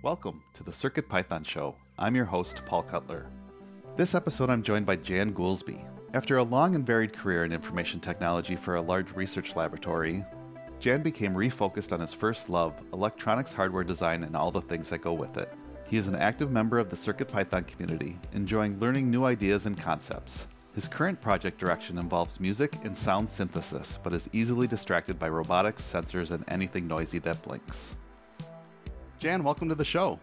Welcome to the CircuitPython Show. I'm your host, Paul Cutler. This episode I'm joined by Jan Goolsbey. After a long and varied career in information technology for a large research laboratory, Jan became refocused on his first love, electronics hardware design and all the things that go with it. He is an active member of the CircuitPython community, enjoying learning new ideas and concepts. His current project direction involves music and sound synthesis, but is easily distracted by robotics, sensors, and anything noisy that blinks. Jan, welcome to the show.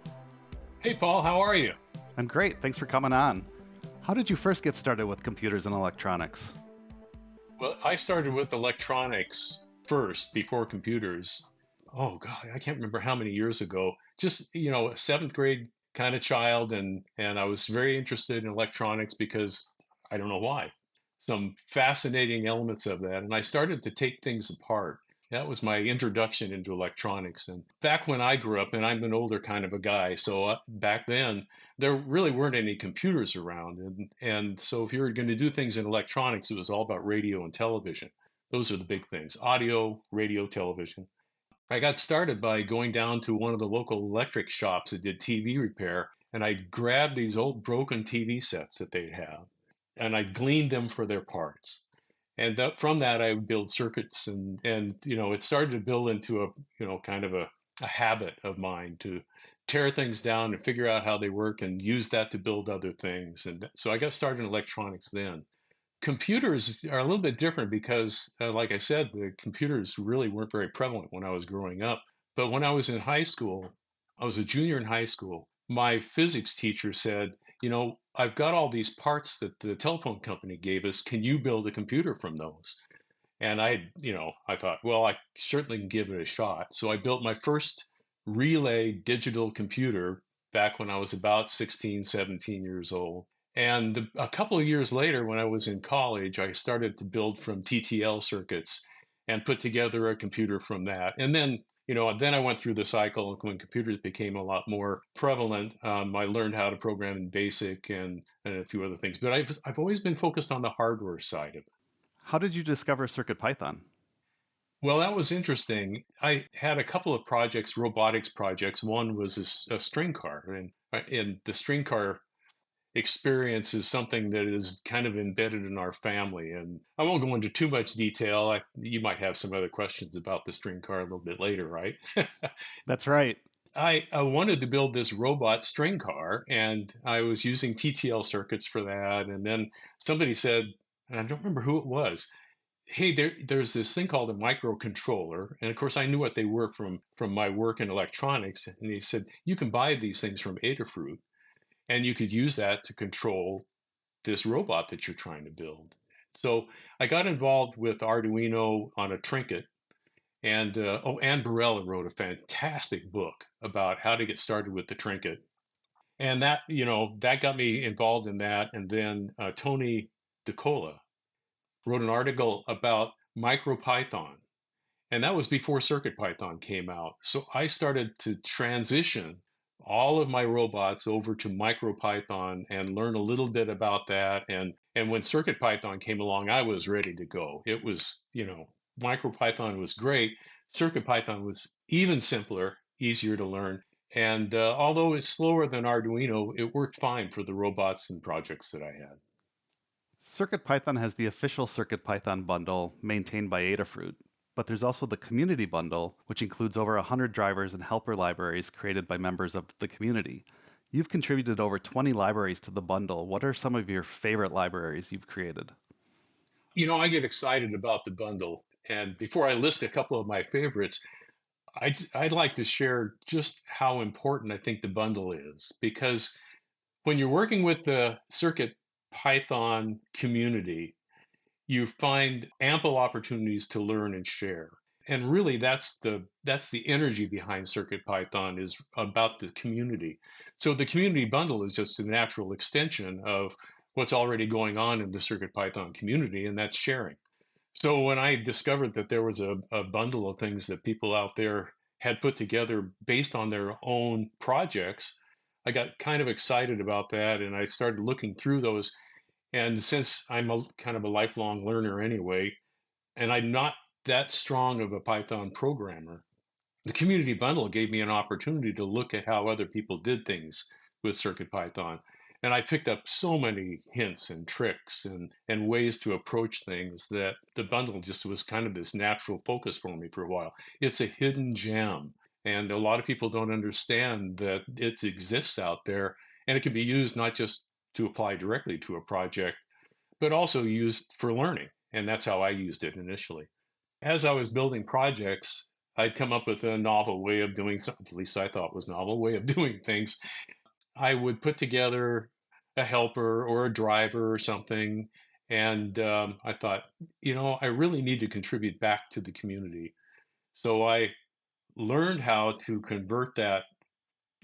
Hey, Paul, how are you? I'm great. Thanks for coming on. How did you first get started with computers and electronics? Well, I started with electronics first before computers. Oh, God, I can't remember how many years ago. Just, a seventh grade kind of child. And I was very interested in electronics because I don't know why. Some fascinating elements of that. And I started to take things apart. That was my introduction into electronics. And back when I grew up, and I'm an older kind of a guy, so back then, there really weren't any computers around. And so if you were going to do things in electronics, it was all about radio and television. Those are the big things: audio, radio, television. I got started by going down to one of the local electric shops that did TV repair, and I grabbed these old broken TV sets that they'd have, and I gleaned them for their parts. And from that, I would build circuits, and it started to build into a kind of a habit of mine to tear things down and figure out how they work and use that to build other things. And so I got started in electronics then. Computers are a little bit different because, like I said, the computers really weren't very prevalent when I was growing up. But when I was in high school, I was a junior in high school. My physics teacher said, I've got all these parts that the telephone company gave us. Can you build a computer from those? And I thought, well, I certainly can give it a shot. So I built my first relay digital computer back when I was about 16, 17 years old. And a couple of years later, when I was in college, I started to build from TTL circuits and put together a computer from that. And then I went through the cycle when computers became a lot more prevalent. I learned how to program in BASIC and a few other things. But I've always been focused on the hardware side of it. How did you discover CircuitPython? Well, that was interesting. I had a couple of projects, robotics projects. One was a string car, and the string car experience is something that is kind of embedded in our family. And I won't go into too much detail. You might have some other questions about the string car a little bit later, right? That's right. I wanted to build this robot string car, and I was using TTL circuits for that. And then somebody said, and I don't remember who it was, hey, there's this thing called a microcontroller. And of course, I knew what they were from my work in electronics. And he said, you can buy these things from Adafruit, and you could use that to control this robot that you're trying to build. So I got involved with Arduino on a Trinket. And Ann Barella wrote a fantastic book about how to get started with the Trinket. And that got me involved in that. And then Tony DeCola wrote an article about MicroPython. And that was before CircuitPython came out. So I started to transition all of my robots over to MicroPython and learn a little bit about that. And when CircuitPython came along, I was ready to go. It was, MicroPython was great. CircuitPython was even simpler, easier to learn. And although it's slower than Arduino, it worked fine for the robots and projects that I had. CircuitPython has the official CircuitPython bundle maintained by Adafruit, but there's also the community bundle, which includes over 100 drivers and helper libraries created by members of the community. You've contributed over 20 libraries to the bundle. What are some of your favorite libraries you've created? I get excited about the bundle. And before I list a couple of my favorites, I'd like to share just how important I think the bundle is. Because when you're working with the CircuitPython community, you find ample opportunities to learn and share. And really, that's the energy behind CircuitPython, is about the community. So the community bundle is just a natural extension of what's already going on in the CircuitPython community, and that's sharing. So when I discovered that there was a bundle of things that people out there had put together based on their own projects, I got kind of excited about that, and I started looking through those. And since I'm kind of a lifelong learner anyway, and I'm not that strong of a Python programmer, The community bundle gave me an opportunity to look at how other people did things with CircuitPython. And I picked up so many hints and tricks and ways to approach things that the bundle just was kind of this natural focus for me for a while. It's a hidden gem. And a lot of people don't understand that it exists out there and it can be used not just to apply directly to a project, but also used for learning. And that's how I used it initially. As I was building projects, I'd come up with a novel way of doing something, at least I thought was novel way of doing things. I would put together a helper or a driver or something. And I thought, I really need to contribute back to the community. So I learned how to convert that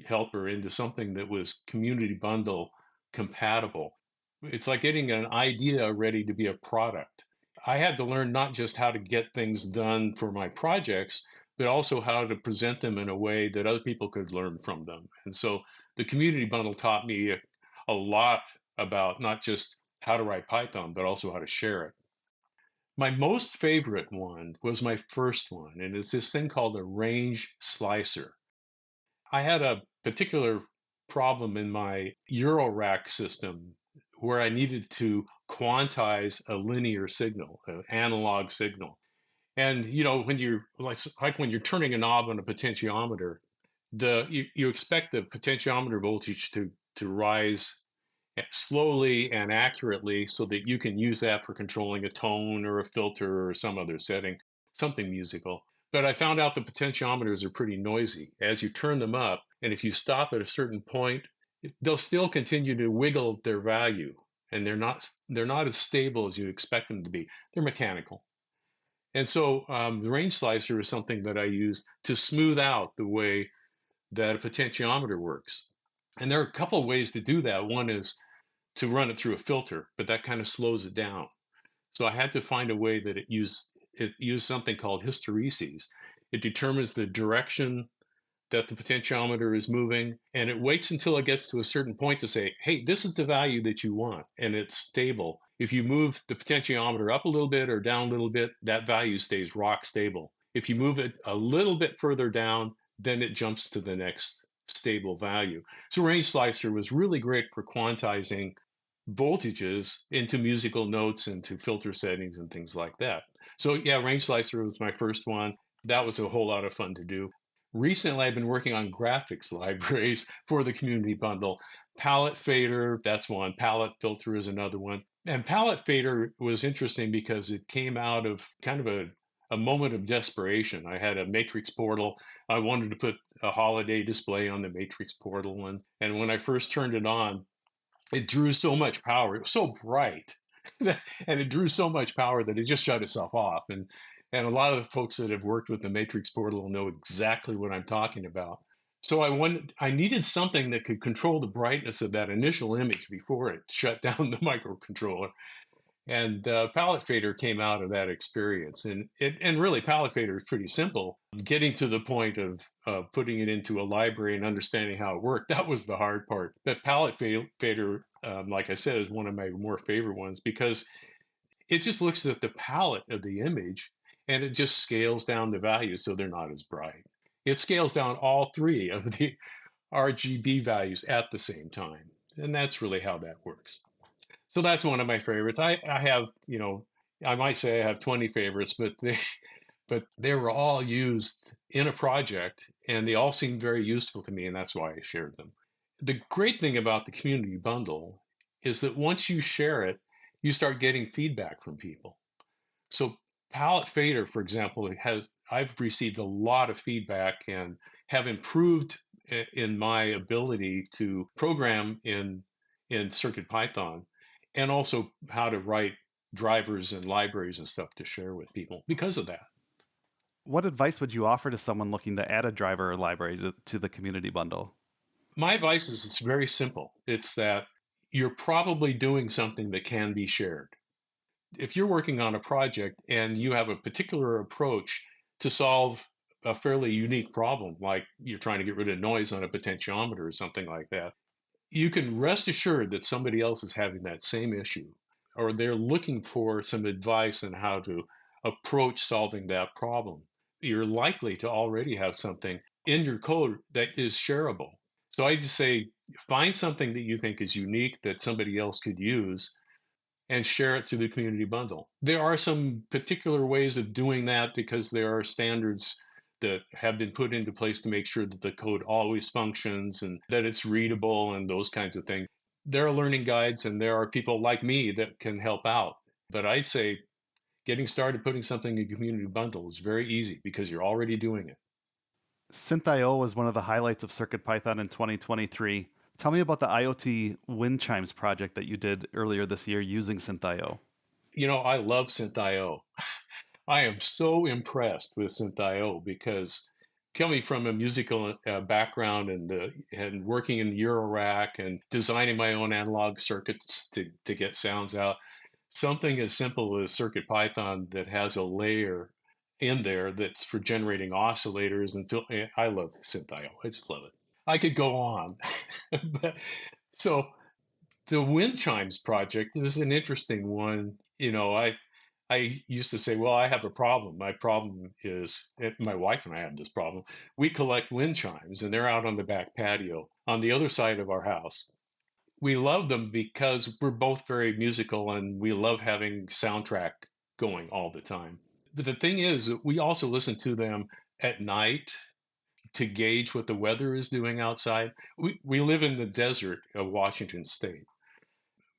helper into something that was community bundle compatible. It's like getting an idea ready to be a product. I had to learn not just how to get things done for my projects, but also how to present them in a way that other people could learn from them. And so the community bundle taught me a lot about not just how to write Python, but also how to share it. My most favorite one was my first one, and it's this thing called a range slicer. I had a particular problem in my Eurorack system where I needed to quantize a linear signal, an analog signal. And when you're like when you're turning a knob on a potentiometer, you expect the potentiometer voltage to rise slowly and accurately so that you can use that for controlling a tone or a filter or some other setting, something musical. But I found out the potentiometers are pretty noisy. As you turn them up, and if you stop at a certain point, they'll still continue to wiggle their value, and they're not as stable as you expect them to be. They're mechanical. And so the range slicer is something that I use to smooth out the way that a potentiometer works. And there are a couple of ways to do that. One is to run it through a filter, but that kind of slows it down. So I had to find a way that it used something called hysteresis. It determines the direction that the potentiometer is moving, and it waits until it gets to a certain point to say, hey, this is the value that you want, and it's stable. If you move the potentiometer up a little bit or down a little bit, that value stays rock stable. If you move it a little bit further down, then it jumps to the next stable value. So range slicer was really great for quantizing voltages into musical notes, into filter settings and things like that. So yeah, range slicer was my first one. That was a whole lot of fun to do. Recently, I've been working on graphics libraries for the community bundle. PaletteFader, that's one. Palette Filter is another one. And PaletteFader was interesting because it came out of kind of a moment of desperation. I had a matrix portal. I wanted to put a holiday display on the matrix portal. And when I first turned it on, it drew so much power. It was so bright, and it drew so much power that it just shut itself off. And a lot of the folks that have worked with the Matrix portal know exactly what I'm talking about. So I needed something that could control the brightness of that initial image before it shut down the microcontroller. And PaletteFader came out of that experience. And really, PaletteFader is pretty simple. Getting to the point of putting it into a library and understanding how it worked, that was the hard part. But PaletteFader, like I said, is one of my more favorite ones because it just looks at the palette of the image and it just scales down the values so they're not as bright. It scales down all three of the RGB values at the same time. And that's really how that works. So that's one of my favorites. I have, I might say I have 20 favorites, but they were all used in a project and they all seemed very useful to me, and that's why I shared them. The great thing about the community bundle is that once you share it, you start getting feedback from people. So PaletteFader, for example, I've received a lot of feedback and have improved in my ability to program in CircuitPython, and also how to write drivers and libraries and stuff to share with people because of that. What advice would you offer to someone looking to add a driver or library to the community bundle? My advice is it's very simple. It's that you're probably doing something that can be shared. If you're working on a project and you have a particular approach to solve a fairly unique problem, like you're trying to get rid of noise on a potentiometer or something like that, you can rest assured that somebody else is having that same issue, or they're looking for some advice on how to approach solving that problem. you're likely to already have something in your code that is shareable. So I just say, find something that you think is unique that somebody else could use and share it through the community bundle. There are some particular ways of doing that because there are standards that have been put into place to make sure that the code always functions and that it's readable and those kinds of things. There are learning guides and there are people like me that can help out. But I'd say getting started putting something in community bundle is very easy because you're already doing it. synthio was one of the highlights of CircuitPython in 2023. Tell me about the IoT wind chimes project that you did earlier this year using synthio. I love synthio. I am so impressed with synthio because coming from a musical background and working in the Eurorack and designing my own analog circuits to get sounds out, something as simple as CircuitPython that has a layer in there that's for generating oscillators I love synthio. I just love it. I could go on, but so the wind chimes project is an interesting one. I used to say, well, I have a problem. My problem is my wife and I have this problem. We collect wind chimes and they're out on the back patio on the other side of our house. We love them because we're both very musical and we love having soundtrack going all the time. But the thing is, we also listen to them at night to gauge what the weather is doing outside. We live in the desert of Washington State.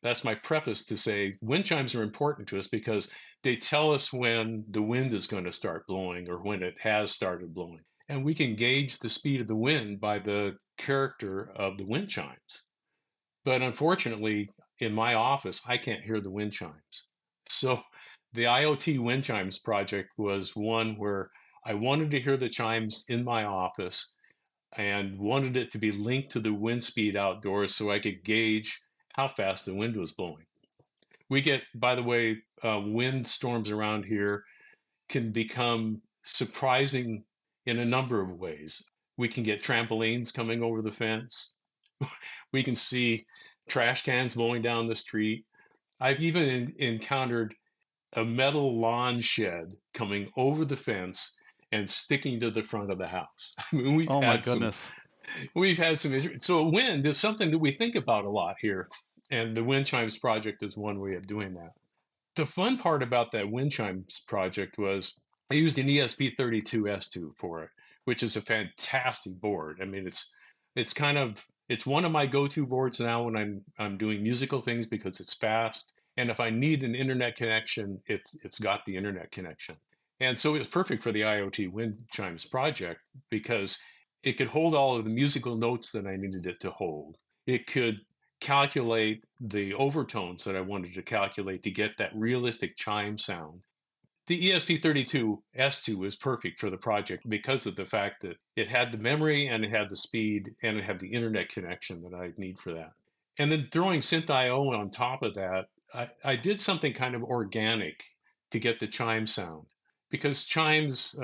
That's my preface to say wind chimes are important to us because they tell us when the wind is going to start blowing or when it has started blowing. And we can gauge the speed of the wind by the character of the wind chimes. But unfortunately, in my office, I can't hear the wind chimes. So the IoT wind chimes project was one where I wanted to hear the chimes in my office and wanted it to be linked to the wind speed outdoors so I could gauge how fast the wind was blowing. We get, by the way, wind storms around here can become surprising in a number of ways. We can get trampolines coming over the fence. We can see trash cans blowing down the street. I've even encountered a metal lawn shed coming over the fence and sticking to the front of the house. I mean, Oh my goodness. we've had some issues. So wind is something that we think about a lot here, and the wind chimes project is one way of doing that. The fun part about that wind chimes project was I used an ESP32S2 for it, which is a fantastic board. I mean, it's one of my go-to boards now when I'm doing musical things because it's fast, and if I need an internet connection, it's got the internet connection. And so it was perfect for the IoT wind chimes project because it could hold all of the musical notes that I needed it to hold. It could calculate the overtones that I wanted to calculate to get that realistic chime sound. The ESP32S2 was perfect for the project because of the fact that it had the memory and it had the speed and it had the internet connection that I need for that. And then throwing synthio on top of that, I did something kind of organic to get the chime sound because chimes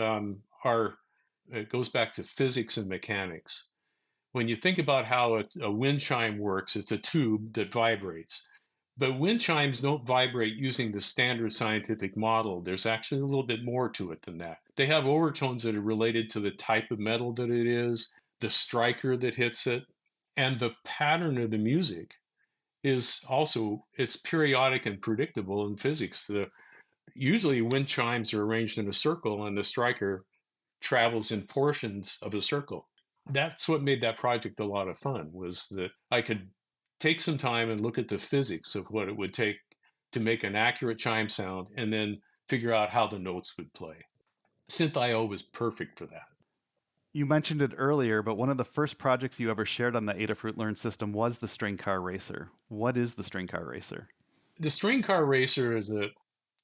it goes back to physics and mechanics. When you think about how a wind chime works, it's a tube that vibrates. But wind chimes don't vibrate using the standard scientific model. There's actually a little bit more to it than that. They have overtones that are related to the type of metal that it is, the striker that hits it, and the pattern of the music is also it's periodic and predictable in physics. Usually wind chimes are arranged in a circle and the striker travels in portions of a circle. That's what made that project a lot of fun was that I could take some time and look at the physics of what it would take to make an accurate chime sound and then figure out how the notes would play. synthio was perfect for that. You mentioned it earlier, but one of the first projects you ever shared on the Adafruit Learn system was the string car racer. What is the string car racer? The string car racer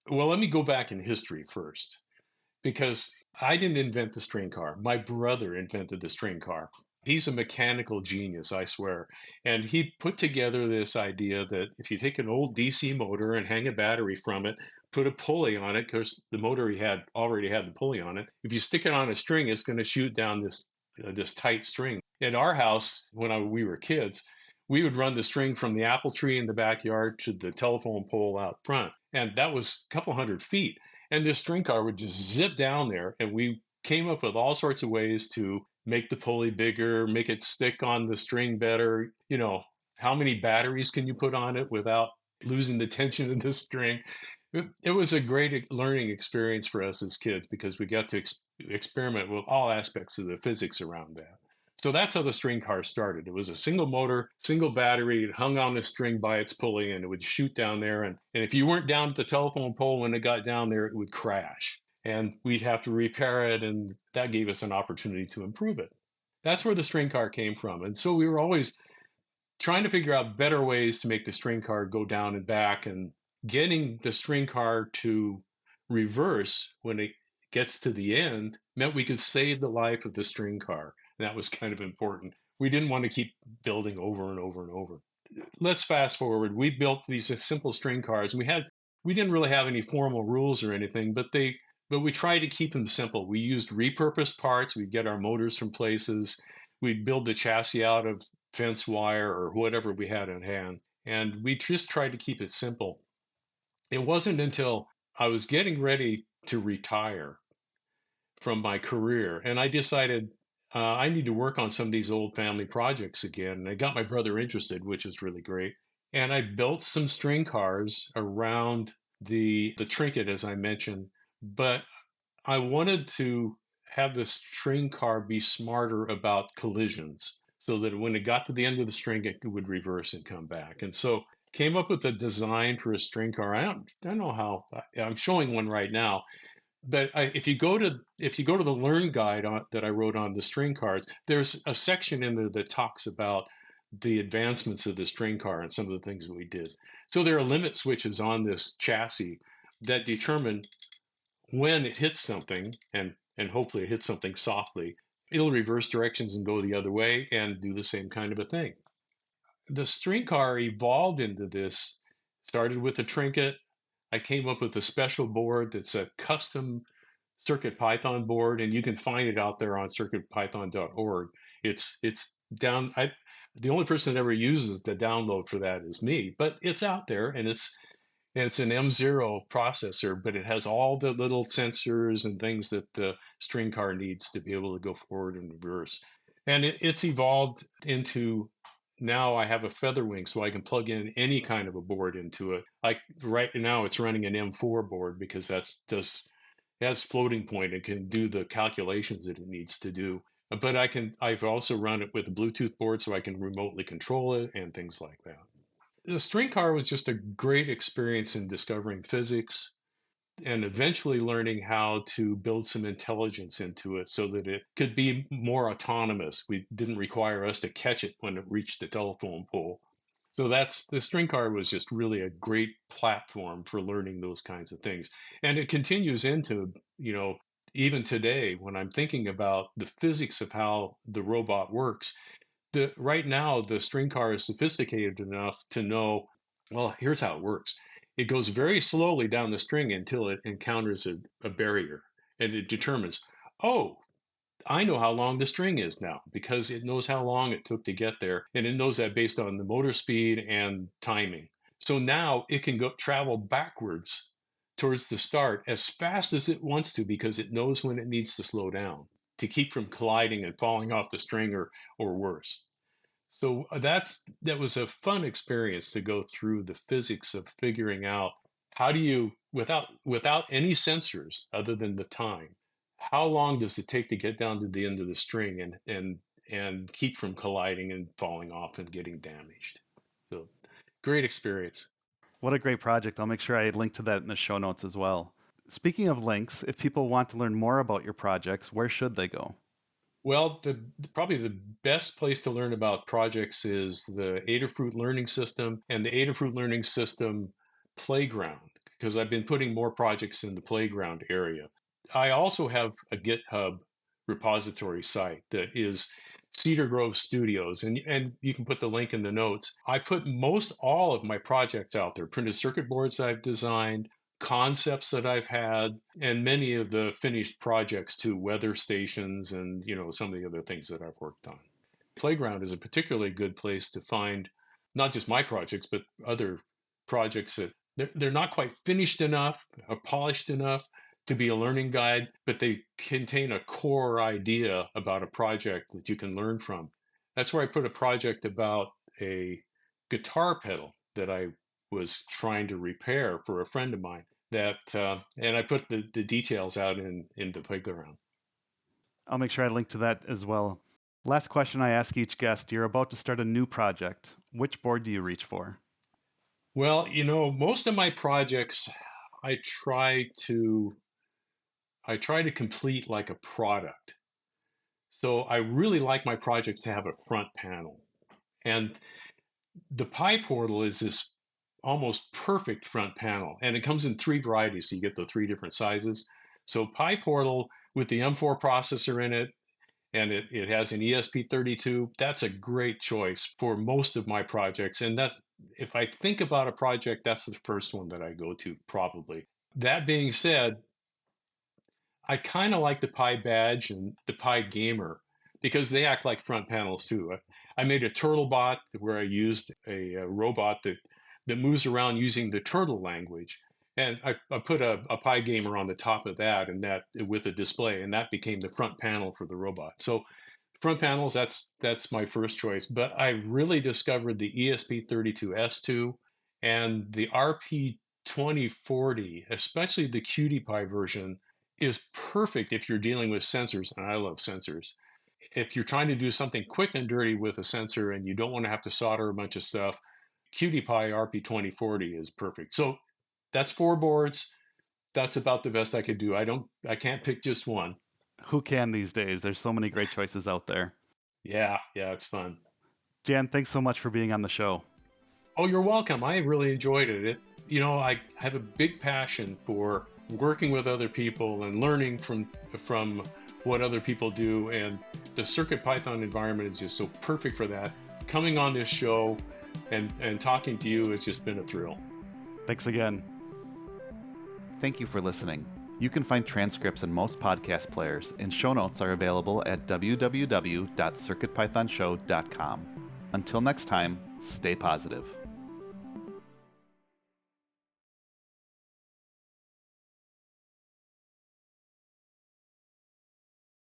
let me go back in history first because I didn't invent the string car. My brother invented the string car. He's a mechanical genius, I swear. And he put together this idea that if you take an old DC motor and hang a battery from it, put a pulley on it, because the motor he had already had the pulley on it. If you stick it on a string, it's going to shoot down this tight string. At our house, when we were kids, we would run the string from the apple tree in the backyard to the telephone pole out front. And that was a couple hundred feet. And this string car would just zip down there, and we came up with all sorts of ways to make the pulley bigger, make it stick on the string better. How many batteries can you put on it without losing the tension of the string? It was a great learning experience for us as kids because we got to experiment with all aspects of the physics around that. So that's how the string car started. It was a single motor, single battery. It hung on the string by its pulley and it would shoot down there. And if you weren't down at the telephone pole when it got down there, it would crash. And we'd have to repair it. And that gave us an opportunity to improve it. That's where the string car came from. And so we were always trying to figure out better ways to make the string car go down and back, and getting the string car to reverse when it gets to the end meant we could save the life of the string car. And that was kind of important. We didn't want to keep building over and over and over. Let's fast forward. We built these simple string cars. We didn't really have any formal rules or anything, but we tried to keep them simple. We used repurposed parts. We'd get our motors from places. We'd build the chassis out of fence wire or whatever we had in hand. And we just tried to keep it simple. It wasn't until I was getting ready to retire from my career, and I decided I need to work on some of these old family projects again. And I got my brother interested, which is really great. And I built some string cars around the trinket, as I mentioned. But I wanted to have the string car be smarter about collisions so that when it got to the end of the string, it would reverse and come back. And so came up with a design for a string car. I don't know how. I'm showing one right now. But if you go to the Learn guide that I wrote on the string cars, there's a section in there that talks about the advancements of the string car and some of the things that we did. So there are limit switches on this chassis that determine when it hits something, and hopefully it hits something softly, it'll reverse directions and go the other way and do the same kind of a thing. The string car evolved into this, started with a trinket. I came up with a special board that's a custom CircuitPython board, and you can find it out there on CircuitPython.org. It's down. The only person that ever uses the download for that is me, but it's out there, and it's an M0 processor, but it has all the little sensors and things that the string car needs to be able to go forward and reverse. And it's evolved into, now I have a feather wing, so I can plug in any kind of a board into it. Like right now, it's running an M4 board because it has floating point. It can do the calculations that it needs to do. But I've also run it with a Bluetooth board, so I can remotely control it and things like that. The string car was just a great experience in discovering physics and eventually learning how to build some intelligence into it so that it could be more autonomous. We didn't require us to catch it when it reached the telephone pole. So the string car was just really a great platform for learning those kinds of things. And it continues into, even today when I'm thinking about the physics of how the robot works. Right now, the string car is sophisticated enough to know, well, here's how it works. It goes very slowly down the string until it encounters a barrier, and it determines, oh, I know how long the string is now because it knows how long it took to get there, and it knows that based on the motor speed and timing. So now it can travel backwards towards the start as fast as it wants to because it knows when it needs to slow down to keep from colliding and falling off the string or worse. So that was a fun experience to go through the physics of figuring out how do you, without any sensors other than the time, how long does it take to get down to the end of the string and keep from colliding and falling off and getting damaged. So great experience. What a great project. I'll make sure I link to that in the show notes as well. Speaking of links, if people want to learn more about your projects, where should they go? Well, probably the best place to learn about projects is the Adafruit Learning System and the Adafruit Learning System Playground, because I've been putting more projects in the playground area. I also have a GitHub repository site that is Cedar Grove Studios, and you can put the link in the notes. I put most all of my projects out there, printed circuit boards I've designed, concepts that I've had, and many of the finished projects too, weather stations and some of the other things that I've worked on. Playground is a particularly good place to find not just my projects, but other projects that they're not quite finished enough or polished enough, to be a learning guide, but they contain a core idea about a project that you can learn from. That's where I put a project about a guitar pedal that I was trying to repair for a friend of mine. And I put the details out in the playground. I'll make sure I link to that as well. Last question I ask each guest. You're about to start a new project. Which board do you reach for? Well, most of my projects I try to I try to complete like a product. So I really like my projects to have a front panel. And the Pi portal is this almost perfect front panel. And it comes in three varieties. So you get the three different sizes. So Pi portal with the M4 processor in it, and it has an ESP32. That's a great choice for most of my projects. And that's, if I think about a project, that's the first one that I go to probably. That being said, I kind of like the Pi Badge and the Pi Gamer because they act like front panels too. I made a turtle bot where I used a robot that moves around using the turtle language. And I put a Pi Gamer on the top of that and that with a display, and that became the front panel for the robot. So front panels, that's my first choice. But I really discovered the ESP32S2 and the RP2040, especially the QtPy version, is perfect if you're dealing with sensors, and I love sensors. If you're trying to do something quick and dirty with a sensor and you don't want to have to solder a bunch of stuff, QtPy RP2040 is perfect. So that's 4 boards. That's about the best I could do. I can't pick just one. Who can these days? There's so many great choices out there. Yeah, it's fun. Jan, thanks so much for being on the show. Oh, you're welcome. I really enjoyed it. I have a big passion for working with other people and learning from what other people do, and the CircuitPython environment is just so perfect for that. Coming on this show and talking to you has just been a thrill. Thanks again. Thank you for listening. You can find transcripts in most podcast players, and show notes are available at www.circuitpythonshow.com. Until next time, stay positive.